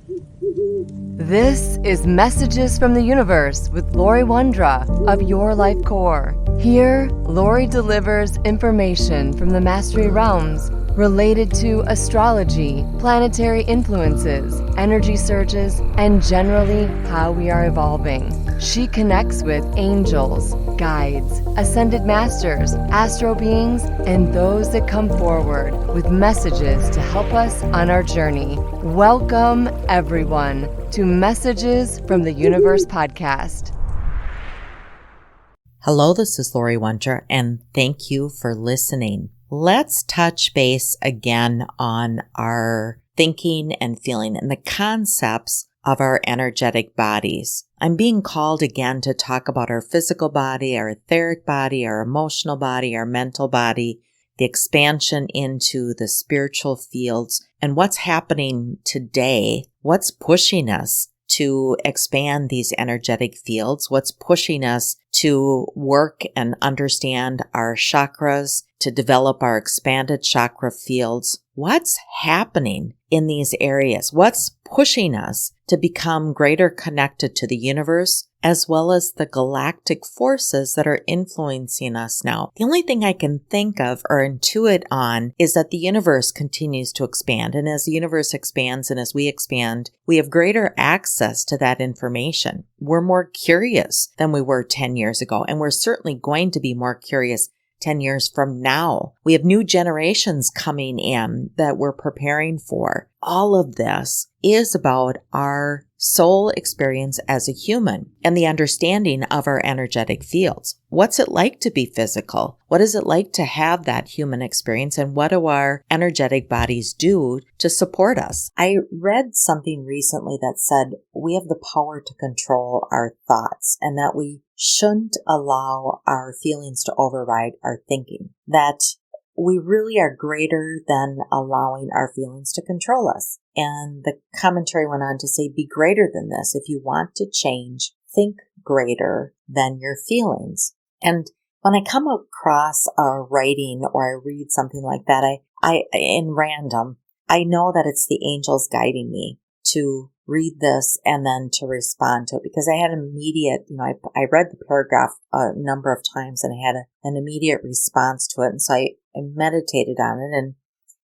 This is Messages from the Universe with Lori Wondra of Your Life Core. Here, Lori delivers information from the Mastery Realms related to astrology, planetary influences, energy surges, and generally how we are evolving. She connects with angels, guides, ascended masters, astro beings, and those that come forward with messages to help us on our journey. Welcome, everyone, to Messages from the Universe podcast. Hello, this is Lori Wondra, and thank you for listening. Let's touch base again on our thinking and feeling and the concepts of our energetic bodies. I'm being called again to talk about our physical body, our etheric body, our emotional body, our mental body, the expansion into the spiritual fields, and what's happening today, what's pushing us to expand these energetic fields, what's pushing us to work and understand our chakras, to develop our expanded chakra fields. What's happening in these areas? What's pushing us to become greater connected to the universe as well as the galactic forces that are influencing us now? The only thing I can think of or intuit on is that the universe continues to expand. And as the universe expands and as we expand, we have greater access to that information. We're more curious than we were 10 years ago. And we're certainly going to be more curious 10 years from now. We have new generations coming in that we're preparing for. All of this is about our soul experience as a human and the understanding of our energetic fields. What's it like to be physical? What is it like to have that human experience? And what do our energetic bodies do to support us? I read something recently that said we have the power to control our thoughts and that we shouldn't allow our feelings to override our thinking. That we really are greater than allowing our feelings to control us. And the commentary went on to say, be greater than this. If you want to change, think greater than your feelings. And when I come across a writing or I read something like that, I in random, I know that it's the angels guiding me to read this and then to respond to it, because I had immediate, I read the paragraph a number of times and I had an immediate response to it. And so I meditated on it,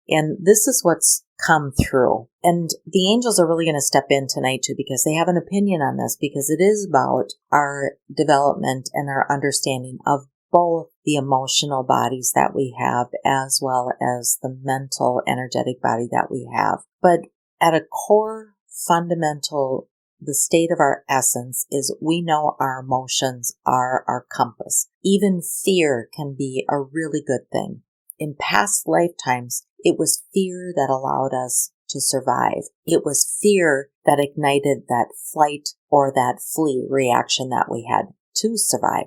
and this is what's come through. And the angels are really going to step in tonight too, because they have an opinion on this, because it is about our development and our understanding of both the emotional bodies that we have as well as the mental energetic body that we have. But at a core fundamental, the state of our essence is we know our emotions are our compass. Even fear can be a really good thing. In past lifetimes, it was fear that allowed us to survive. It was fear that ignited that flight or that flee reaction that we had to survive.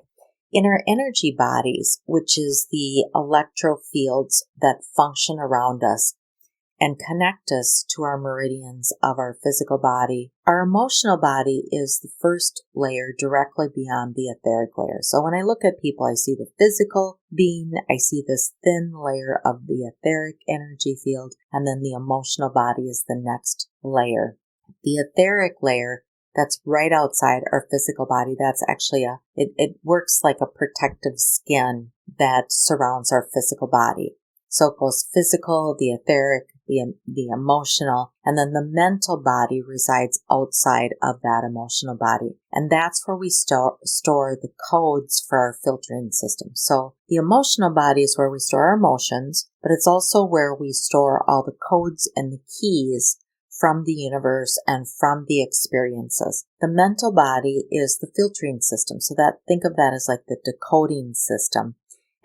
In our energy bodies, which is the electro fields that function around us and connect us to our meridians of our physical body, our emotional body is the first layer directly beyond the etheric layer. So when I look at people, I see the physical being, I see this thin layer of the etheric energy field, and then the emotional body is the next layer. The etheric layer, that's right outside our physical body, that's actually it works like a protective skin that surrounds our physical body. So it goes physical, the etheric, the emotional, and then the mental body resides outside of that emotional body. And that's where we store the codes for our filtering system. So the emotional body is where we store our emotions, but it's also where we store all the codes and the keys from the universe and from the experiences. The mental body is the filtering system. So think of that as like the decoding system.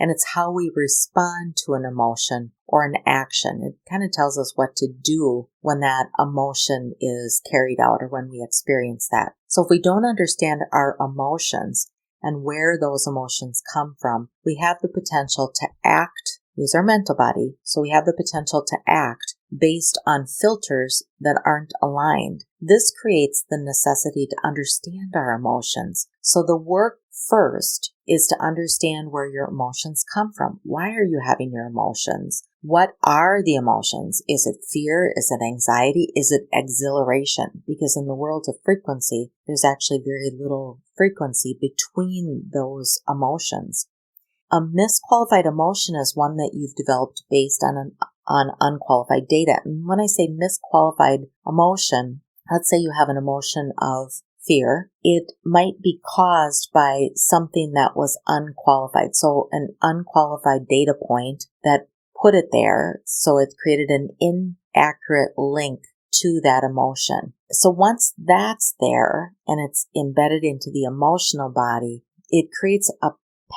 And it's how we respond to an emotion or an action. It kind of tells us what to do when that emotion is carried out or when we experience that. So if we don't understand our emotions and where those emotions come from, we have the potential to act, use our mental body. So we have the potential to act based on filters that aren't aligned. This creates the necessity to understand our emotions. So the work first is to understand where your emotions come from. Why are you having your emotions? What are the emotions? Is it fear? Is it anxiety? Is it exhilaration? Because in the world of frequency, there's actually very little frequency between those emotions. A misqualified emotion is one that you've developed based on unqualified data. And when I say misqualified emotion, let's say you have an emotion of fear. It might be caused by something that was unqualified. So an unqualified data point that put it there. So it created an inaccurate link to that emotion. So once that's there and it's embedded into the emotional body, it creates a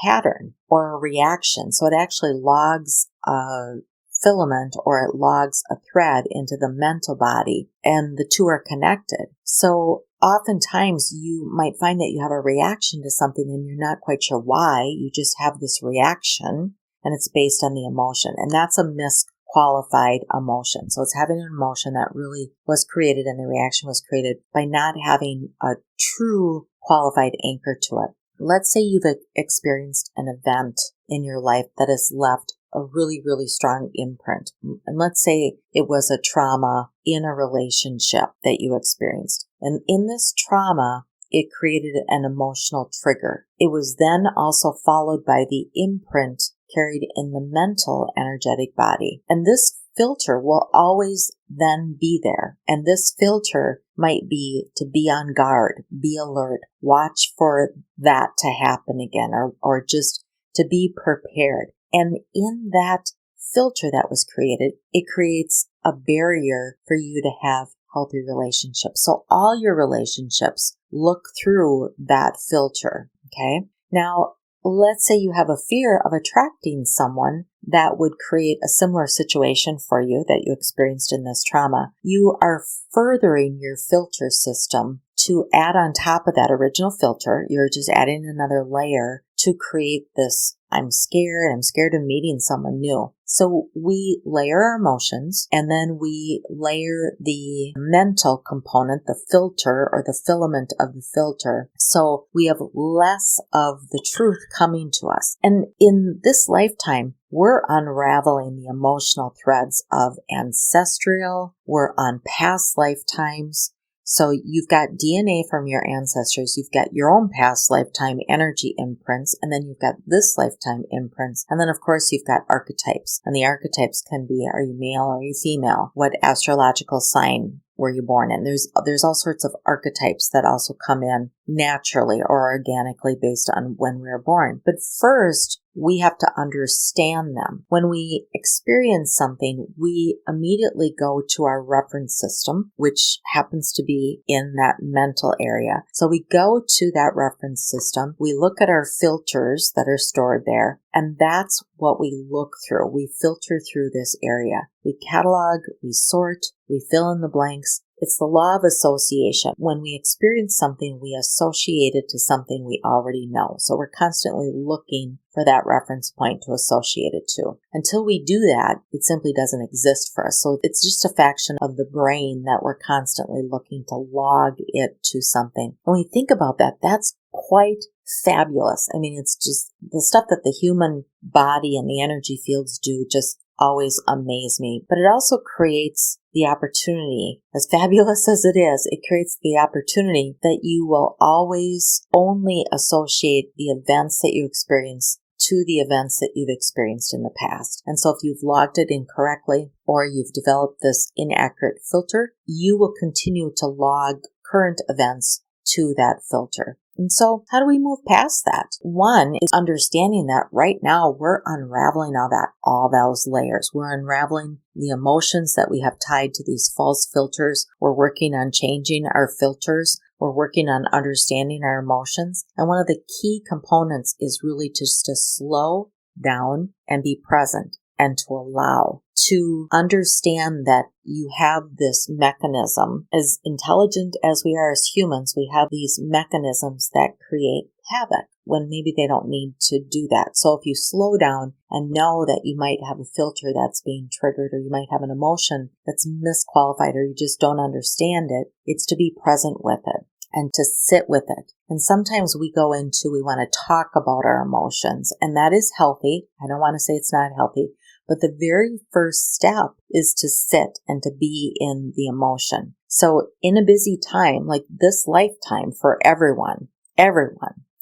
pattern or a reaction. So it actually logs a filament or it logs a thread into the mental body, and the two are connected. So oftentimes you might find that you have a reaction to something and you're not quite sure why. You just have this reaction and it's based on the emotion, and that's a misqualified emotion. So it's having an emotion that really was created, and the reaction was created by not having a true qualified anchor to it. Let's say you've experienced an event in your life that has left a really, really strong imprint. And let's say it was a trauma in a relationship that you experienced. And in this trauma, it created an emotional trigger. It was then also followed by the imprint carried in the mental energetic body. And this filter will always then be there. And this filter might be to be on guard, be alert, watch for that to happen again, or just to be prepared. And in that filter that was created, it creates a barrier for you to have healthy relationships. So all your relationships look through that filter. Okay. Now, let's say you have a fear of attracting someone that would create a similar situation for you that you experienced in this trauma. You are furthering your filter system to add on top of that original filter. You're just adding another layer to create this, I'm scared of meeting someone new. So we layer our emotions, and then we layer the mental component, the filter or the filament of the filter. So we have less of the truth coming to us. And in this lifetime, we're unraveling the emotional threads of ancestral, we're on past lifetimes. So you've got DNA from your ancestors, you've got your own past lifetime energy imprints, and then you've got this lifetime imprints. And then of course you've got archetypes. And the archetypes can be, are you male or are you female? What astrological sign were you born in? There's all sorts of archetypes that also come in naturally or organically based on when we were born. But first, we have to understand them. When we experience something, we immediately go to our reference system, which happens to be in that mental area. So we go to that reference system, we look at our filters that are stored there, and that's what we look through. We filter through this area. We catalog, we sort, we fill in the blanks. It's the law of association. When we experience something, we associate it to something we already know. So we're constantly looking for that reference point to associate it to. Until we do that, it simply doesn't exist for us. So it's just a faction of the brain that we're constantly looking to log it to something. When we think about that, that's quite fabulous. I mean, it's just the stuff that the human body and the energy fields do just always amaze me. But it also creates the opportunity, as fabulous as it is, it creates the opportunity that you will always only associate the events that you experience to the events that you've experienced in the past. And so if you've logged it incorrectly or you've developed this inaccurate filter, you will continue to log current events to that filter. And so how do we move past that? One is understanding that right now we're unraveling all those layers. We're unraveling the emotions that we have tied to these false filters. We're working on changing our filters. We're working on understanding our emotions. And one of the key components is really just to slow down and be present and to allow, to understand that you have this mechanism. As intelligent as we are as humans, we have these mechanisms that create havoc when maybe they don't need to do that. So if you slow down and know that you might have a filter that's being triggered, or you might have an emotion that's misqualified, or you just don't understand it, it's to be present with it. and to sit with it. And sometimes we want to talk about our emotions, and that is healthy. I don't want to say it's not healthy, but the very first step is to sit and to be in the emotion. So in a busy time, like this lifetime for everyone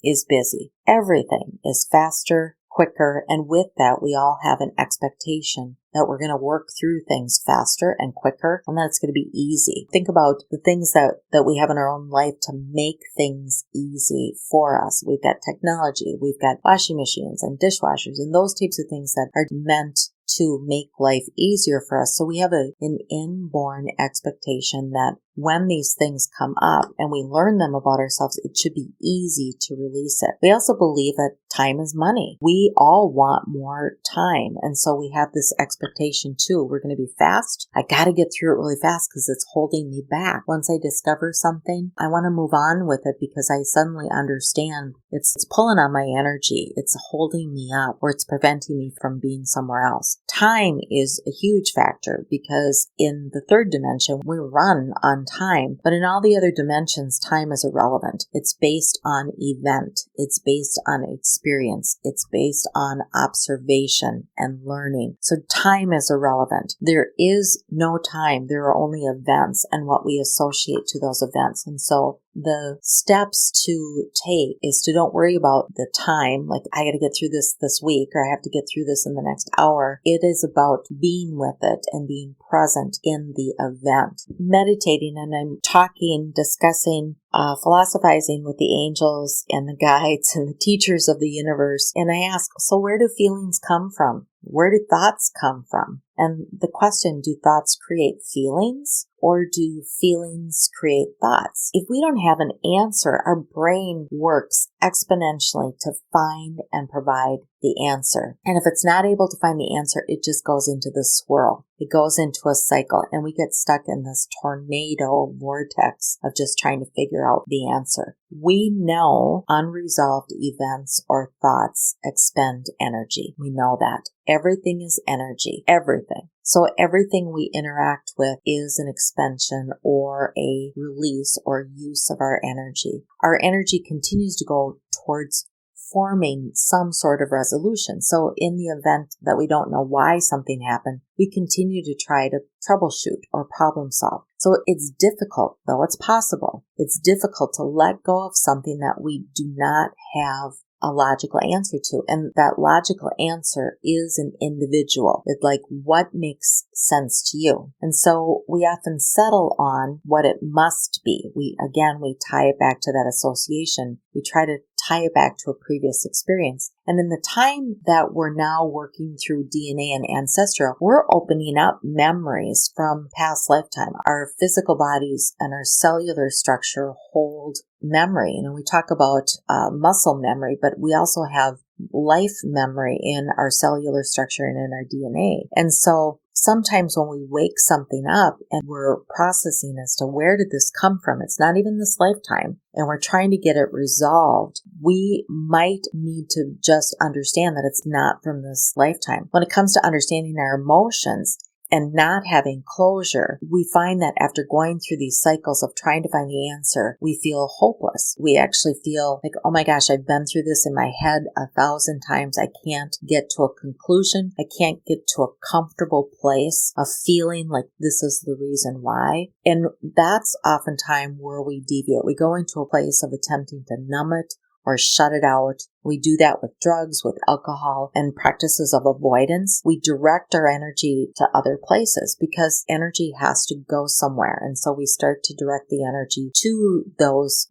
is busy. Everything is faster, quicker, and with that, we all have an expectation that we're going to work through things faster and quicker, and that it's going to be easy. Think about the things that we have in our own life to make things easy for us. We've got technology, we've got washing machines and dishwashers and those types of things that are meant to make life easier for us. So we have an inborn expectation that when these things come up and we learn them about ourselves, it should be easy to release it. We also believe that time is money. We all want more time. And so we have this expectation too. We're going to be fast. I got to get through it really fast because it's holding me back. Once I discover something, I want to move on with it because I suddenly understand it's pulling on my energy. It's holding me up, or it's preventing me from being somewhere else. Time is a huge factor because in the third dimension, we run on time, but in all the other dimensions, time is irrelevant. It's based on event. It's based on experience. It's based on observation and learning. So time is irrelevant. There is no time. There are only events and what we associate to those events. And so the steps to take is to don't worry about the time, like I got to get through this week, or I have to get through this in the next hour. It is about being with it and being present in the event. Meditating, and I'm discussing, philosophizing with the angels and the guides and the teachers of the universe. And I ask, so where do feelings come from? Where do thoughts come from? And the question, do thoughts create feelings or do feelings create thoughts? If we don't have an answer, our brain works exponentially to find and provide the answer. And if it's not able to find the answer, it just goes into the swirl. It goes into a cycle and we get stuck in this tornado vortex of just trying to figure out the answer. We know unresolved events or thoughts expend energy. We know that. Everything is energy. Everything. So everything we interact with is an expansion or a release or use of our energy. Our energy continues to go towards forming some sort of resolution. So in the event that we don't know why something happened, we continue to try to troubleshoot or problem solve. So it's difficult, though it's possible. It's difficult to let go of something that we do not have a logical answer to. And that logical answer is an individual. It's like, what makes sense to you? And so we often settle on what it must be. We tie it back to that association. We try to tie it back to a previous experience. And in the time that we're now working through DNA and ancestral, we're opening up memories from past lifetime. Our physical bodies and our cellular structure hold memory. And we talk about muscle memory, but we also have life memory in our cellular structure and in our DNA. And so sometimes when we wake something up and we're processing as to where did this come from, it's not even this lifetime, and we're trying to get it resolved, we might need to just understand that it's not from this lifetime. When it comes to understanding our emotions, and not having closure, we find that after going through these cycles of trying to find the answer, we feel hopeless. We actually feel like, oh my gosh, I've been through this in my head 1,000 times. I can't get to a conclusion. I can't get to a comfortable place of feeling like this is the reason why. And that's oftentimes where we deviate. We go into a place of attempting to numb it or shut it out. We do that with drugs, with alcohol, and practices of avoidance. We direct our energy to other places because energy has to go somewhere. And so we start to direct the energy to those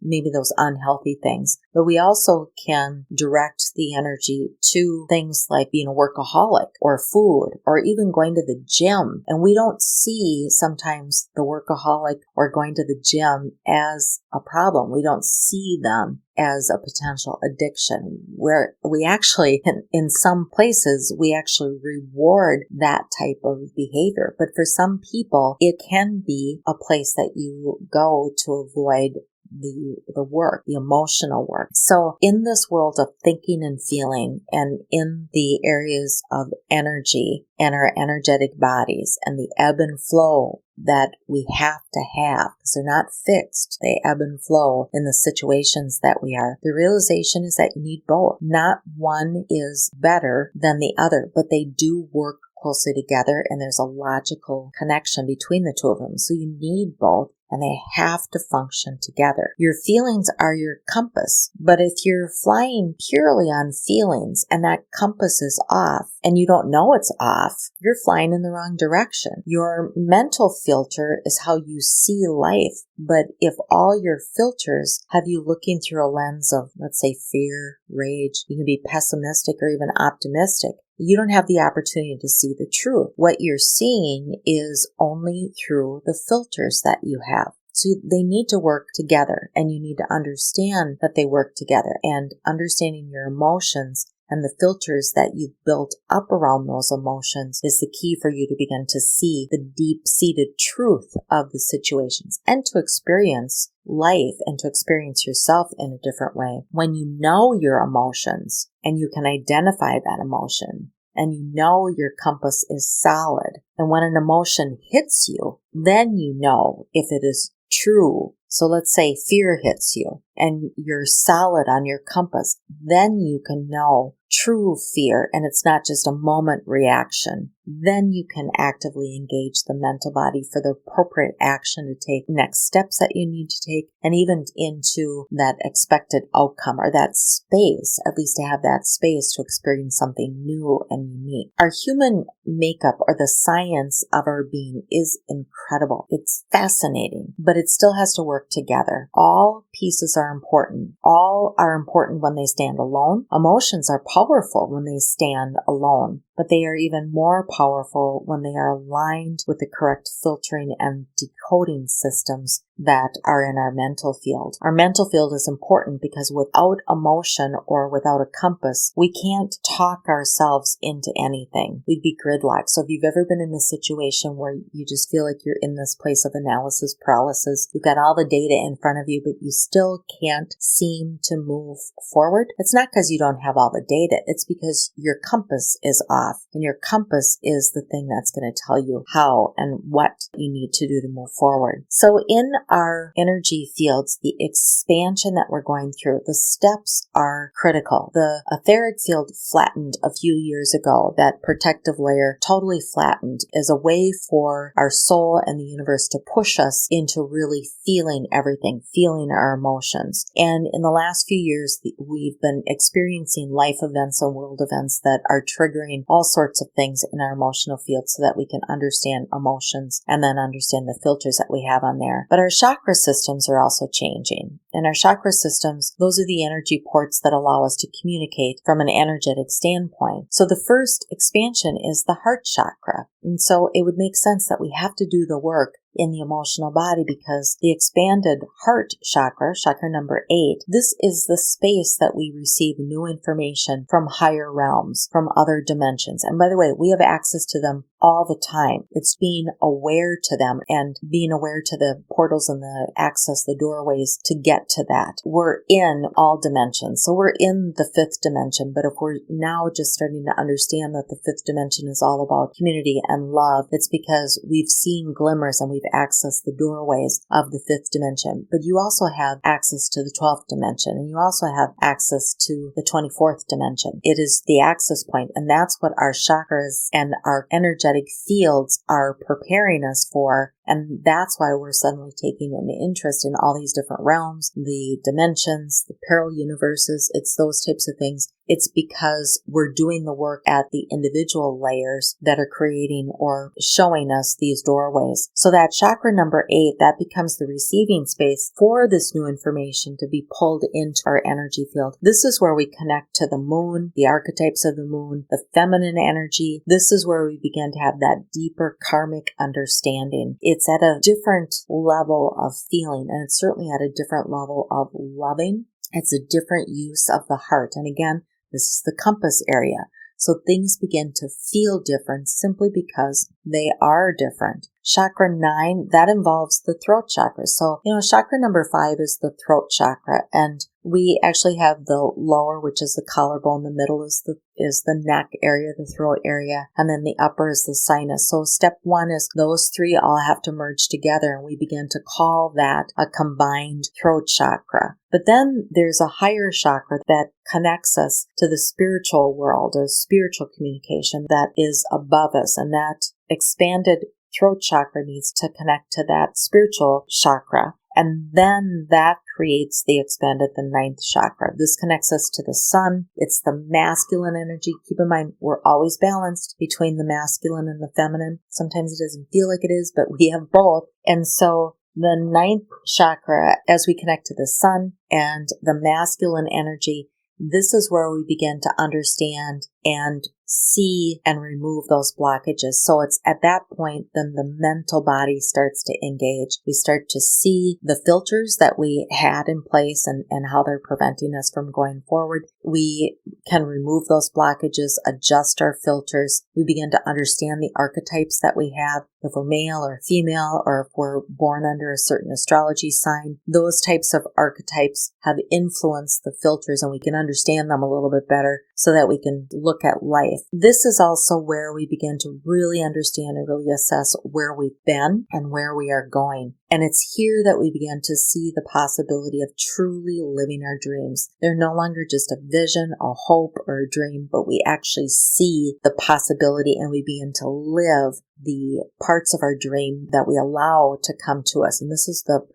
unhealthy things. But we also can direct the energy to things like being a workaholic or food or even going to the gym. And we don't see sometimes the workaholic or going to the gym as a problem. We don't see them as a potential addiction, where we actually, in some places, we actually reward that type of behavior. But for some people, it can be a place that you go to avoid the work, the emotional work. So in this world of thinking and feeling, and in the areas of energy and our energetic bodies and the ebb and flow that we have to have, because they're not fixed. They ebb and flow in the situations that we are. The realization is that you need both. Not one is better than the other, but they do work closely together, and there's a logical connection between the two of them. So you need both, and they have to function together. Your feelings are your compass, but if you're flying purely on feelings and that compass is off and you don't know it's off, you're flying in the wrong direction. Your mental filter is how you see life, but if all your filters have you looking through a lens of, let's say, fear, rage, you can be pessimistic or even optimistic, you don't have the opportunity to see the truth. What you're seeing is only through the filters that you have. So they need to work together, and you need to understand that they work together. And understanding your emotions and the filters that you've built up around those emotions is the key for you to begin to see the deep-seated truth of the situations and to experience life and to experience yourself in a different way. When you know your emotions and you can identify that emotion and you know your compass is solid, and when an emotion hits you, then you know if it is true. So let's say fear hits you and you're solid on your compass, then you can know true fear, and it's not just a moment reaction. Then you can actively engage the mental body for the appropriate action to take, next steps that you need to take, and even into that expected outcome or that space, at least to have that space to experience something new and unique. Our human makeup, or the science of our being, is incredible. It's fascinating, but it still has to work together. All pieces are important. All are important when they stand alone. Emotions are powerful when they stand alone, but they are even more powerful when they are aligned with the correct filtering and decoding systems that are in our mental field. Our mental field is important because without emotion or without a compass, we can't talk ourselves into anything. We'd be gridlocked. So if you've ever been in a situation where you just feel like you're in this place of analysis paralysis, you've got all the data in front of you, but you still can't seem to move forward, it's not because you don't have all the data. It's because your compass is off, and your compass is the thing that's going to tell you how and what you need to do to move forward. So in our energy fields, the expansion that we're going through, the steps are critical. The etheric field flattened a few years ago. That protective layer totally flattened as a way for our soul and the universe to push us into really feeling everything, feeling our emotions. And in the last few years, we've been experiencing life events and world events that are triggering all sorts of things in our emotional field so that we can understand emotions and then understand the filters that we have on there. But our chakra systems are also changing. And our chakra systems, those are the energy ports that allow us to communicate from an energetic standpoint. So the first expansion is the heart chakra. And so it would make sense that we have to do the work in the emotional body, because the expanded heart chakra, chakra number 8, this is the space that we receive new information from higher realms, from other dimensions. And by the way, we have access to them all the time. It's being aware to them and being aware to the portals and the access, the doorways to get to that. We're in all dimensions. So we're in the 5th dimension, but if we're now just starting to understand that the 5th dimension is all about community and love, it's because we've seen glimmers and we've accessed the doorways of the 5th dimension. But you also have access to the 12th dimension, and you also have access to the 24th dimension. It is the access point, and that's what our chakras and our energetic fields are preparing us for. And that's why we're suddenly taking an interest in all these different realms, the dimensions, the parallel universes. It's those types of things. It's because we're doing the work at the individual layers that are creating or showing us these doorways. So that chakra number 8, that becomes the receiving space for this new information to be pulled into our energy field. This is where we connect to the moon, the archetypes of the moon, the feminine energy. This is where we begin to have that deeper karmic understanding. It's at a different level of feeling, and it's certainly at a different level of loving. It's a different use of the heart. And again, this is the compass area. So things begin to feel different simply because they are different. Chakra 9, that involves the throat chakra. So, chakra number 5 is the throat chakra. And we actually have the lower, which is the collarbone. The middle is the neck area, the throat area. And then the upper is the sinus. So step 1 is those three all have to merge together. And we begin to call that a combined throat chakra. But then there's a higher chakra that connects us to the spiritual world, or spiritual communication that is above us. And that expanded throat chakra needs to connect to that spiritual chakra. And then that creates the expanded, the 9th chakra. This connects us to the sun. It's the masculine energy. Keep in mind, we're always balanced between the masculine and the feminine. Sometimes it doesn't feel like it is, but we have both. And so the 9th chakra, as we connect to the sun and the masculine energy, this is where we begin to understand and see and remove those blockages. So it's at that point, then the mental body starts to engage. We start to see the filters that we had in place and how they're preventing us from going forward. We can remove those blockages, adjust our filters. We begin to understand the archetypes that we have, if we're male or female, or if we're born under a certain astrology sign. Those types of archetypes have influenced the filters, and we can understand them a little bit better so that we can look at life. This is also where we begin to really understand and really assess where we've been and where we are going. And it's here that we begin to see the possibility of truly living our dreams. They're no longer just a vision, a hope, or a dream, but we actually see the possibility and we begin to live the parts of our dream that we allow to come to us. And this is the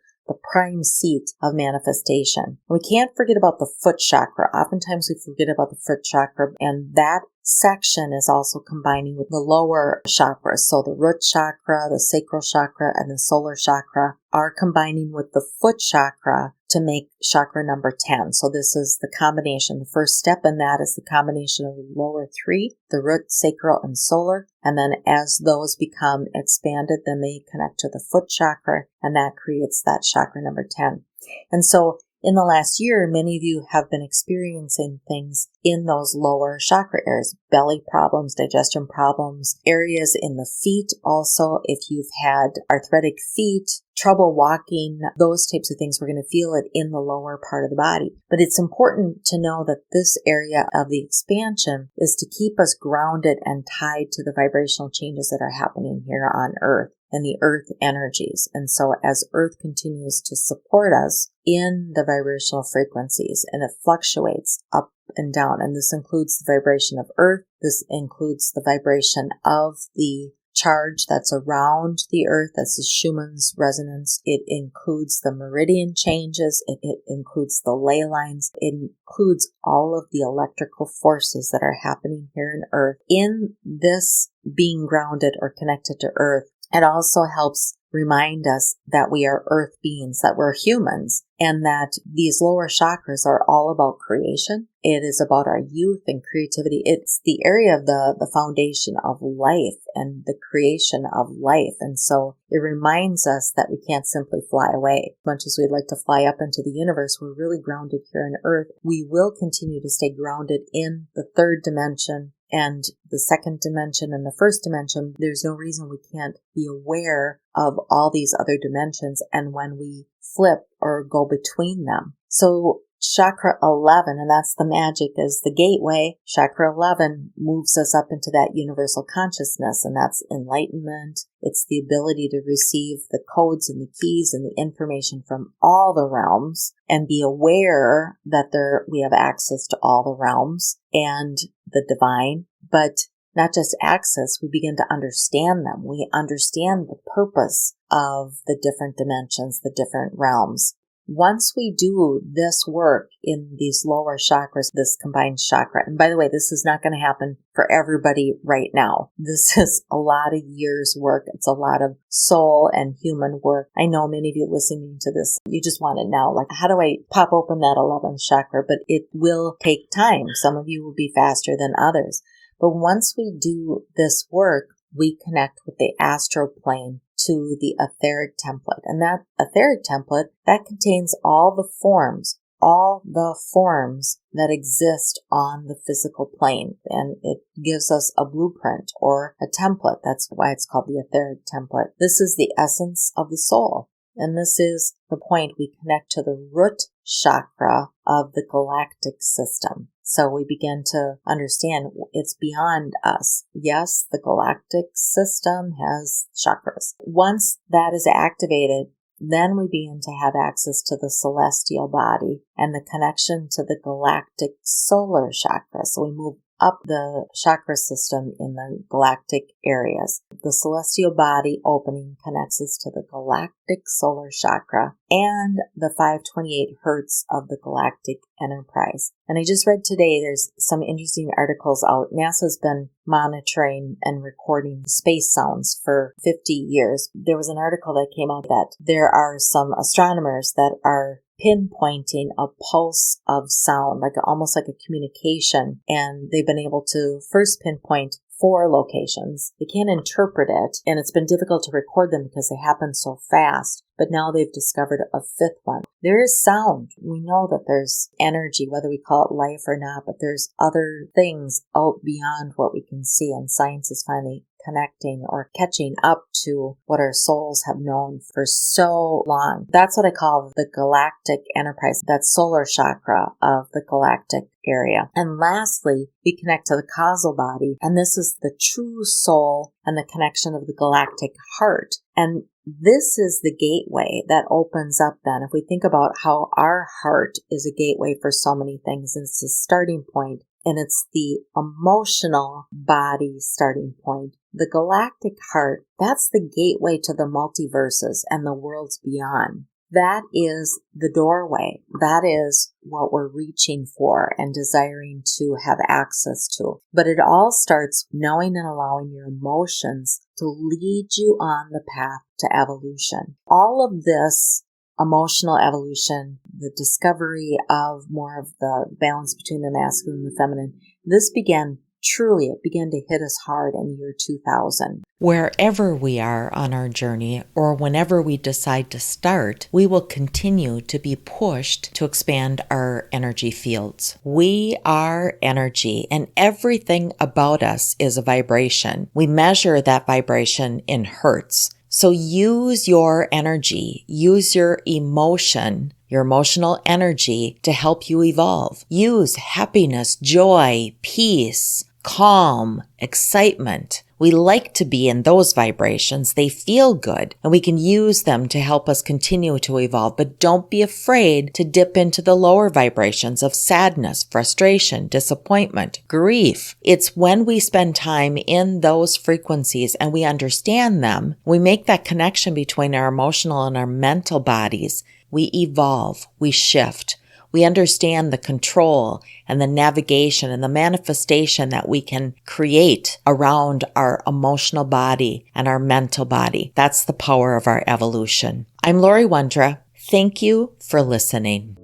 prime seat of manifestation. We can't forget about the foot chakra. Oftentimes we forget about the foot chakra, and that section is also combining with the lower chakras. So the root chakra, the sacral chakra, and the solar chakra are combining with the foot chakra to make chakra number 10. So this is the combination. The first step in that is the combination of the lower three, the root, sacral, and solar. And then as those become expanded, then they connect to the foot chakra, and that creates that chakra number 10. And so in the last year, many of you have been experiencing things in those lower chakra areas, belly problems, digestion problems, areas in the feet. Also, if you've had arthritic feet, trouble walking, those types of things, we're going to feel it in the lower part of the body. But it's important to know that this area of the expansion is to keep us grounded and tied to the vibrational changes that are happening here on Earth and the Earth energies. And so as Earth continues to support us in the vibrational frequencies, and it fluctuates up and down, and this includes the vibration of Earth, this includes the vibration of the charge that's around the Earth, that's the Schumann's resonance. It includes the meridian changes. It includes the ley lines. It includes all of the electrical forces that are happening here in Earth. In this being grounded or connected to Earth, it also helps remind us that we are earth beings, that we're humans, and that these lower chakras are all about creation. It is about our youth and creativity. It's the area of the foundation of life and the creation of life. And so it reminds us that we can't simply fly away. As much as we'd like to fly up into the universe, we're really grounded here on Earth. We will continue to stay grounded in the third dimension and the second dimension and the first dimension. There's no reason we can't be aware of all these other dimensions and when we flip or go between them. So chakra 11, and that's the magic, is the gateway. Chakra 11 moves us up into that universal consciousness, and that's enlightenment. It's the ability to receive the codes and the keys and the information from all the realms and be aware that we have access to all the realms and the divine, but not just access, we begin to understand them. We understand the purpose of the different dimensions, the different realms. Once we do this work in these lower chakras, this combined chakra, and by the way, this is not going to happen for everybody right now. This is a lot of years work. It's a lot of soul and human work. I know many of you listening to this, you just want it now. Like, how do I pop open that 11th chakra? But it will take time. Some of you will be faster than others. But once we do this work, we connect with the astral plane to the etheric template. And that etheric template, that contains all the forms all the forms that exist on the physical plane. And it gives us a blueprint or a template. That's why it's called the etheric template. This is the essence of the soul. And this is the point we connect to the root chakra of the galactic system. So we begin to understand it's beyond us. Yes, the galactic system has chakras. Once that is activated, then we begin to have access to the celestial body and the connection to the galactic solar chakra. So we move up the chakra system in the galactic areas. The celestial body opening connects us to the galactic solar chakra and the 528 hertz of the galactic enterprise. And I just read today there's some interesting articles out. NASA's been monitoring and recording space sounds for 50 years. There was an article that came out that there are some astronomers that are pinpointing a pulse of sound, almost like a communication. And they've been able to first pinpoint 4 locations. They can't interpret it, and it's been difficult to record them because they happen so fast. But now they've discovered a 5th one. There is sound. We know that there's energy, whether we call it life or not, but there's other things out beyond what we can see, and science is finally connecting or catching up to what our souls have known for so long. That's what I call the galactic enterprise, that solar chakra of the galactic area. And lastly, we connect to the causal body, and this is the true soul and the connection of the galactic heart. And this is the gateway that opens up then. If we think about how our heart is a gateway for so many things, and it's a starting point, and it's the emotional body starting point. The galactic heart, that's the gateway to the multiverses and the worlds beyond. That is the doorway. That is what we're reaching for and desiring to have access to. But it all starts knowing and allowing your emotions to lead you on the path to evolution. All of this emotional evolution, the discovery of more of the balance between the masculine and the feminine, this began to hit us hard in the year 2000. Wherever we are on our journey, or whenever we decide to start, we will continue to be pushed to expand our energy fields. We are energy, and everything about us is a vibration. We measure that vibration in hertz. So use your energy, use your emotion, your emotional energy to help you evolve. Use happiness, joy, peace, calm, excitement. We like to be in those vibrations. They feel good, and we can use them to help us continue to evolve. But don't be afraid to dip into the lower vibrations of sadness, frustration, disappointment, grief. It's when we spend time in those frequencies and we understand them, we make that connection between our emotional and our mental bodies. We evolve, we shift. We understand the control and the navigation and the manifestation that we can create around our emotional body and our mental body. That's the power of our evolution. I'm Lori Wondra. Thank you for listening.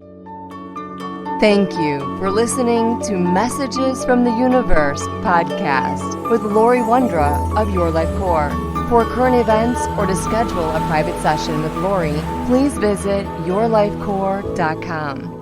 Thank you for listening to Messages from the Universe podcast with Lori Wondra of Your Life Core. For current events or to schedule a private session with Lori, please visit yourlifecore.com.